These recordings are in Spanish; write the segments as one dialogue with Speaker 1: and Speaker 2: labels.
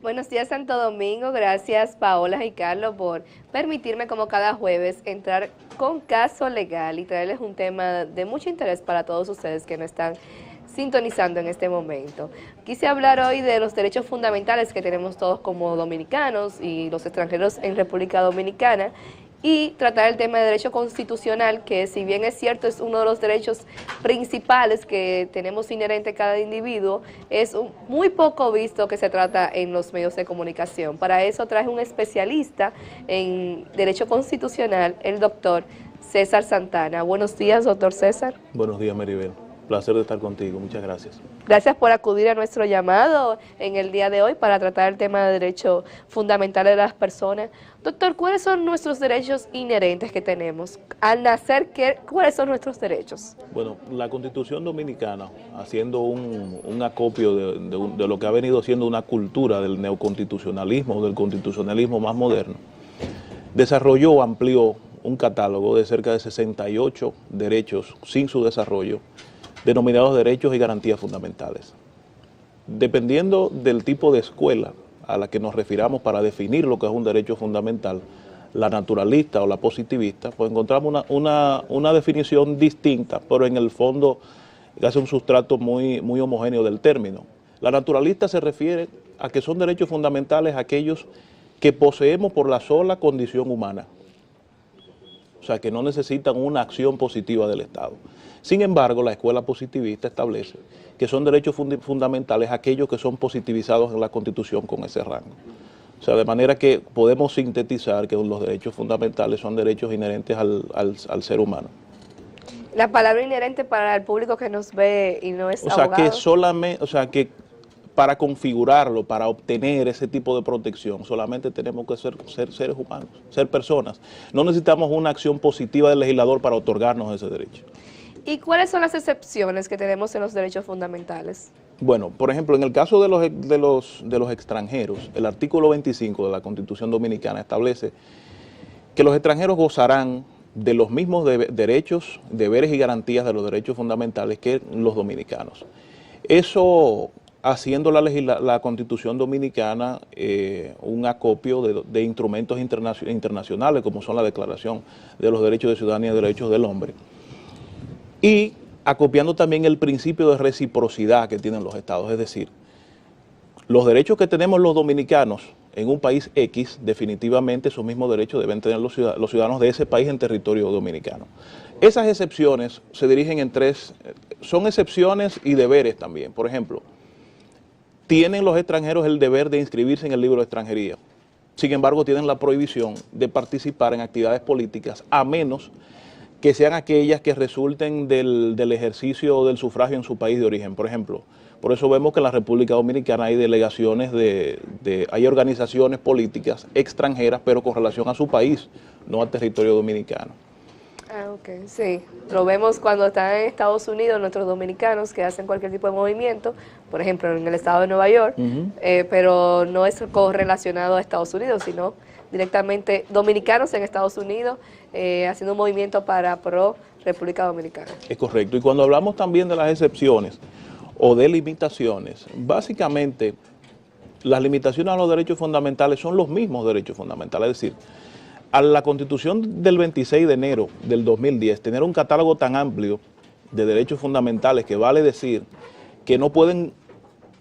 Speaker 1: Buenos días, Santo Domingo. Gracias, Paola y Carlos, por permitirme, como cada jueves, entrar con Caso Legal y traerles un tema de mucho interés para todos ustedes que nos están sintonizando en este momento. Quise hablar hoy de los derechos fundamentales que tenemos todos como dominicanos y los extranjeros en República Dominicana, y tratar el tema de derecho constitucional, que si bien es cierto es uno de los derechos principales que tenemos inherente cada individuo, es muy poco visto que se trata en los medios de comunicación. Para eso traje un especialista en derecho constitucional, el doctor César Santana. Buenos días, doctor César.
Speaker 2: Buenos días, Maribel. Placer de estar contigo. Muchas gracias.
Speaker 1: Gracias por acudir a nuestro llamado en el día de hoy para tratar el tema de derecho fundamental de las personas. Doctor, ¿cuáles son nuestros derechos inherentes que tenemos? Al nacer, ¿cuáles son nuestros derechos?
Speaker 2: Bueno, la Constitución Dominicana, haciendo un acopio de lo que ha venido siendo una cultura del neoconstitucionalismo, del constitucionalismo más moderno, desarrolló, amplió un catálogo de cerca de 68 derechos sin su desarrollo, denominados derechos y garantías fundamentales. Dependiendo del tipo de escuela a la que nos refiramos para definir lo que es un derecho fundamental, la naturalista o la positivista, pues encontramos una definición distinta, pero en el fondo hace un sustrato muy homogéneo del término. La naturalista se refiere a que son derechos fundamentales aquellos que poseemos por la sola condición humana, o sea, que no necesitan una acción positiva del Estado. Sin embargo, la escuela positivista establece que son derechos fundamentales aquellos que son positivizados en la Constitución con ese rango. O sea, de manera que podemos sintetizar que los derechos fundamentales son derechos inherentes al ser humano.
Speaker 1: La palabra inherente para el público que nos ve y no es abogado.
Speaker 2: Que para configurarlo, para obtener ese tipo de protección, solamente tenemos que ser seres humanos, ser personas. No necesitamos una acción positiva del legislador para otorgarnos ese derecho.
Speaker 1: ¿Y cuáles son las excepciones que tenemos en los derechos fundamentales?
Speaker 2: Bueno, por ejemplo, en el caso de los extranjeros, el artículo 25 de la Constitución Dominicana establece que los extranjeros gozarán de los mismos derechos, deberes y garantías de los derechos fundamentales que los dominicanos. Eso, haciendo la Constitución Dominicana un acopio de instrumentos internacionales, como son la Declaración de los Derechos de Ciudadanía y Derechos del Hombre, y acopiando también el principio de reciprocidad que tienen los estados, es decir, los derechos que tenemos los dominicanos en un país X, definitivamente esos mismos derechos deben tener los ciudadanos de ese país en territorio dominicano. Esas excepciones se dirigen en son excepciones y deberes también. Por ejemplo, tienen los extranjeros el deber de inscribirse en el libro de extranjería. Sin embargo, tienen la prohibición de participar en actividades políticas, a menos que sean aquellas que resulten del ejercicio del sufragio en su país de origen. Por ejemplo, por eso vemos que en la República Dominicana hay delegaciones hay organizaciones políticas extranjeras, pero con relación a su país, no al territorio dominicano.
Speaker 1: Ah, ok, sí. Lo vemos cuando están en Estados Unidos, nuestros dominicanos que hacen cualquier tipo de movimiento, por ejemplo, en el estado de Nueva York, pero no es correlacionado a Estados Unidos, sino directamente dominicanos en Estados Unidos haciendo un movimiento para pro República Dominicana.
Speaker 2: Es correcto. Y cuando hablamos también de las excepciones o de limitaciones, básicamente las limitaciones a los derechos fundamentales son los mismos derechos fundamentales. Es decir, a la Constitución del 26 de enero del 2010, tener un catálogo tan amplio de derechos fundamentales que vale decir que no pueden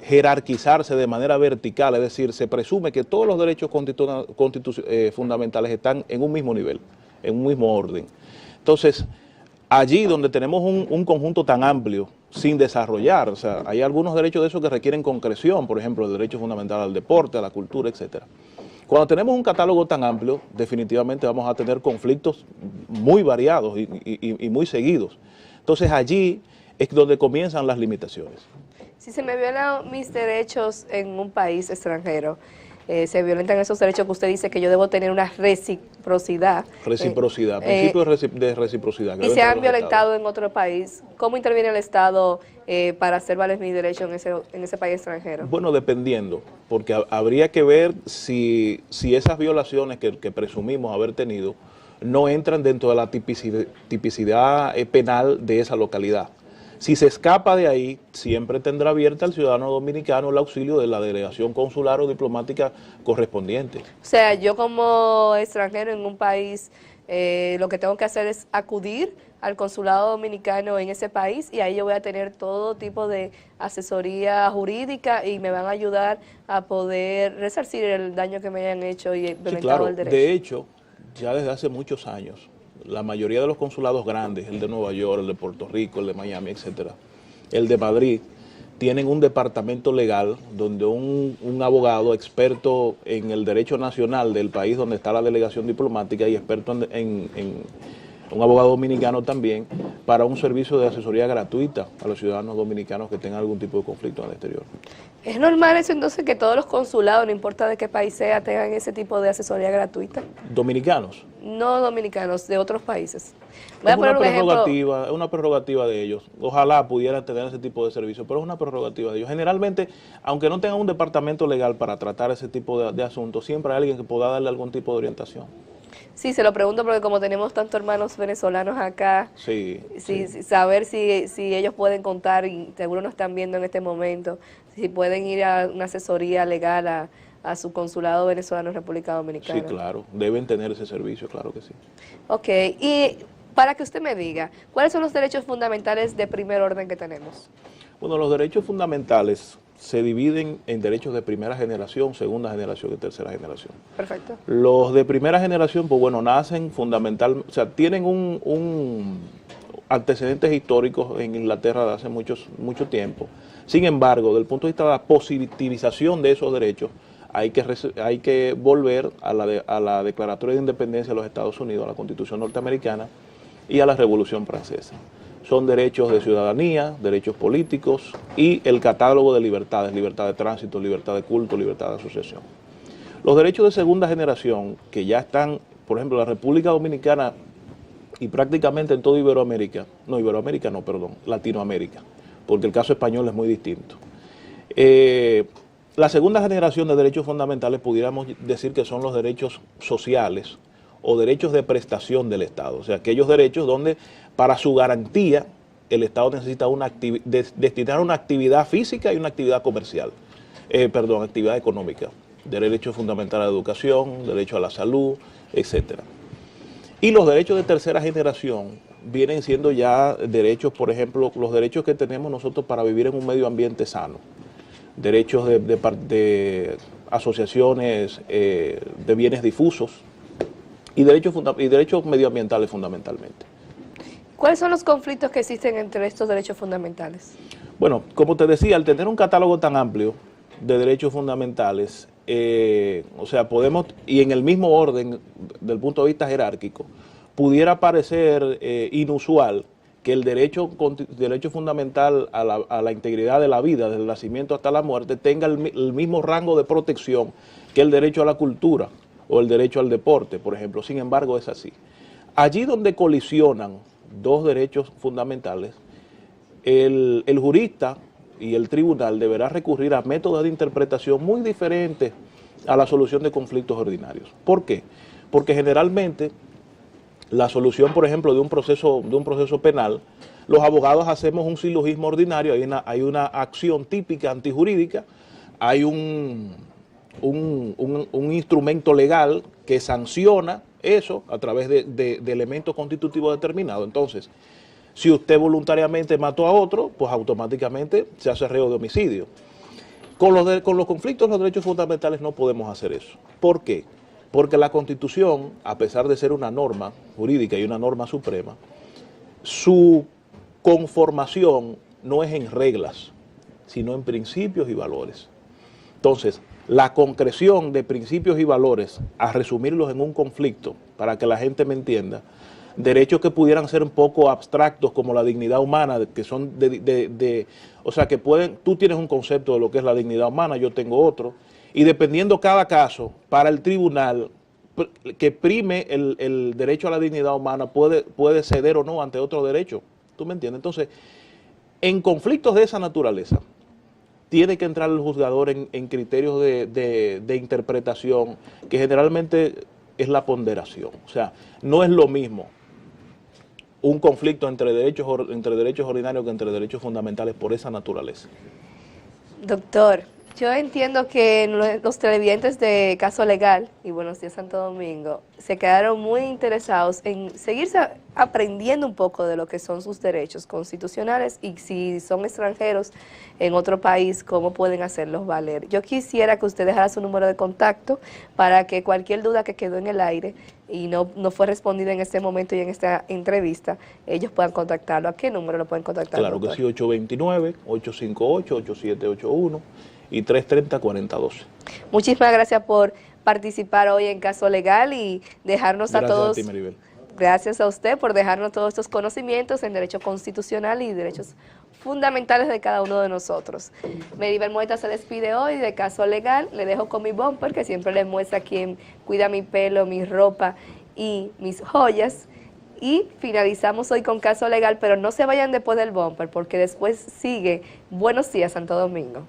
Speaker 2: jerarquizarse de manera vertical, es decir, se presume que todos los derechos fundamentales están en un mismo nivel, en un mismo orden. Entonces, allí donde tenemos un conjunto tan amplio sin desarrollar, o sea, hay algunos derechos de esos que requieren concreción, por ejemplo, el derecho fundamental al deporte, a la cultura, etcétera. Cuando tenemos un catálogo tan amplio, definitivamente vamos a tener conflictos muy variados y muy seguidos. Entonces, allí es donde comienzan las limitaciones.
Speaker 1: Si se me violan mis derechos en un país extranjero, se violentan esos derechos que usted dice que yo debo tener una reciprocidad.
Speaker 2: Reciprocidad, principio de reciprocidad.
Speaker 1: Y se han violentado en otro país, ¿cómo interviene el Estado para hacer valer mis derechos en ese país extranjero?
Speaker 2: Bueno, dependiendo, porque habría que ver si esas violaciones que presumimos haber tenido no entran dentro de la tipicidad penal de esa localidad. Si se escapa de ahí, siempre tendrá abierta al ciudadano dominicano el auxilio de la delegación consular o diplomática correspondiente.
Speaker 1: O sea, yo como extranjero en un país, lo que tengo que hacer es acudir al consulado dominicano en ese país y ahí yo voy a tener todo tipo de asesoría jurídica y me van a ayudar a poder resarcir el daño que me hayan hecho y implementado
Speaker 2: Sí, claro.
Speaker 1: el derecho.
Speaker 2: De hecho, ya desde hace muchos años, la mayoría de los consulados grandes, el de Nueva York, el de Puerto Rico, el de Miami, etcétera, el de Madrid, tienen un departamento legal donde un abogado experto en el derecho nacional del país donde está la delegación diplomática y experto en un abogado dominicano también, para un servicio de asesoría gratuita a los ciudadanos dominicanos que tengan algún tipo de conflicto en el exterior.
Speaker 1: ¿Es normal eso entonces que todos los consulados, no importa de qué país sea, tengan ese tipo de asesoría gratuita?
Speaker 2: ¿Dominicanos?
Speaker 1: No dominicanos, de otros países. Voy
Speaker 2: Es
Speaker 1: a poner un ejemplo.
Speaker 2: es una prerrogativa de ellos. Ojalá pudieran tener ese tipo de servicio, pero es una prerrogativa de ellos. Generalmente, aunque no tengan un departamento legal para tratar ese tipo de asuntos, siempre hay alguien que pueda darle algún tipo de orientación.
Speaker 1: Sí, se lo pregunto porque como tenemos tantos hermanos venezolanos acá,
Speaker 2: Sí,
Speaker 1: saber si ellos pueden contar, y seguro nos están viendo en este momento, si pueden ir a una asesoría legal a su consulado venezolano en República Dominicana.
Speaker 2: Sí, claro, deben tener ese servicio, claro que sí.
Speaker 1: Ok, y para que usted me diga, ¿cuáles son los derechos fundamentales de primer orden que tenemos?
Speaker 2: Bueno, los derechos fundamentales se dividen en derechos de primera generación, segunda generación y tercera generación.
Speaker 1: Perfecto.
Speaker 2: Los de primera generación, pues bueno, nacen fundamental, o sea, tienen un antecedentes históricos en Inglaterra de hace mucho tiempo. Sin embargo, desde el punto de vista de la positivización de esos derechos, hay que volver a la Declaratoria de Independencia de los Estados Unidos, a la Constitución norteamericana y a la Revolución Francesa. Son derechos de ciudadanía, derechos políticos y el catálogo de libertades, libertad de tránsito, libertad de culto, libertad de asociación. Los derechos de segunda generación, que ya están, por ejemplo, en la República Dominicana y prácticamente en toda Latinoamérica, porque el caso español es muy distinto. La segunda generación de derechos fundamentales pudiéramos decir que son los derechos sociales o derechos de prestación del Estado, o sea, aquellos derechos donde para su garantía el Estado necesita destinar una actividad física y una actividad comercial, actividad económica, derecho fundamental a la educación, derecho a la salud, etcétera. Y los derechos de tercera generación vienen siendo ya derechos, por ejemplo, los derechos que tenemos nosotros para vivir en un medio ambiente sano, derechos de asociaciones de bienes difusos y derechos medioambientales fundamentalmente.
Speaker 1: ¿Cuáles son los conflictos que existen entre estos derechos fundamentales?
Speaker 2: Bueno, como te decía, al tener un catálogo tan amplio de derechos fundamentales, o sea, podemos, y en el mismo orden, del punto de vista jerárquico, pudiera parecer inusual que el derecho fundamental a la integridad de la vida, desde el nacimiento hasta la muerte, tenga el mismo rango de protección que el derecho a la cultura o el derecho al deporte, por ejemplo. Sin embargo, es así. Allí donde colisionan dos derechos fundamentales, el jurista y el tribunal deberá recurrir a métodos de interpretación muy diferentes a la solución de conflictos ordinarios. ¿Por qué? Porque generalmente la solución, por ejemplo, de un proceso penal, los abogados hacemos un silogismo ordinario, hay una acción típica antijurídica, hay un instrumento legal que sanciona eso a través de elementos constitutivos determinados. Entonces, si usted voluntariamente mató a otro, pues automáticamente se hace reo de homicidio. Con los conflictos de los derechos fundamentales no podemos hacer eso. ¿Por qué? Porque la Constitución, a pesar de ser una norma jurídica y una norma suprema, su conformación no es en reglas, sino en principios y valores. Entonces, la concreción de principios y valores, a resumirlos en un conflicto, para que la gente me entienda, derechos que pudieran ser un poco abstractos como la dignidad humana, que son o sea, que tú tienes un concepto de lo que es la dignidad humana, yo tengo otro, y dependiendo cada caso, para el tribunal que prime el derecho a la dignidad humana puede ceder o no ante otro derecho, ¿tú me entiendes? Entonces, en conflictos de esa naturaleza, tiene que entrar el juzgador en criterios de interpretación, que generalmente es la ponderación. O sea, no es lo mismo un conflicto entre derechos ordinarios que entre derechos fundamentales por esa naturaleza.
Speaker 1: Doctor, yo entiendo que los televidentes de Caso Legal y Buenos Días Santo Domingo se quedaron muy interesados en seguirse aprendiendo un poco de lo que son sus derechos constitucionales y si son extranjeros en otro país, cómo pueden hacerlos valer. Yo quisiera que usted dejara su número de contacto para que cualquier duda que quedó en el aire y no fue respondida en este momento y en esta entrevista, ellos puedan contactarlo. ¿A qué número lo pueden contactar,
Speaker 2: Claro
Speaker 1: doctor?
Speaker 2: que sí, 829-858-8781 y 330-4012.
Speaker 1: Muchísimas gracias por participar hoy en Caso Legal y dejarnos
Speaker 2: Gracias
Speaker 1: a todos...
Speaker 2: a ti, Maribel.
Speaker 1: Gracias a usted por dejarnos todos estos conocimientos en derecho constitucional y derechos fundamentales de cada uno de nosotros. Maribel Moeta se despide hoy de Caso Legal. Le dejo con mi bumper, que siempre le muestra quién cuida mi pelo, mi ropa y mis joyas. Y finalizamos hoy con Caso Legal, pero no se vayan después del bumper, porque después sigue Buenos Días Santo Domingo.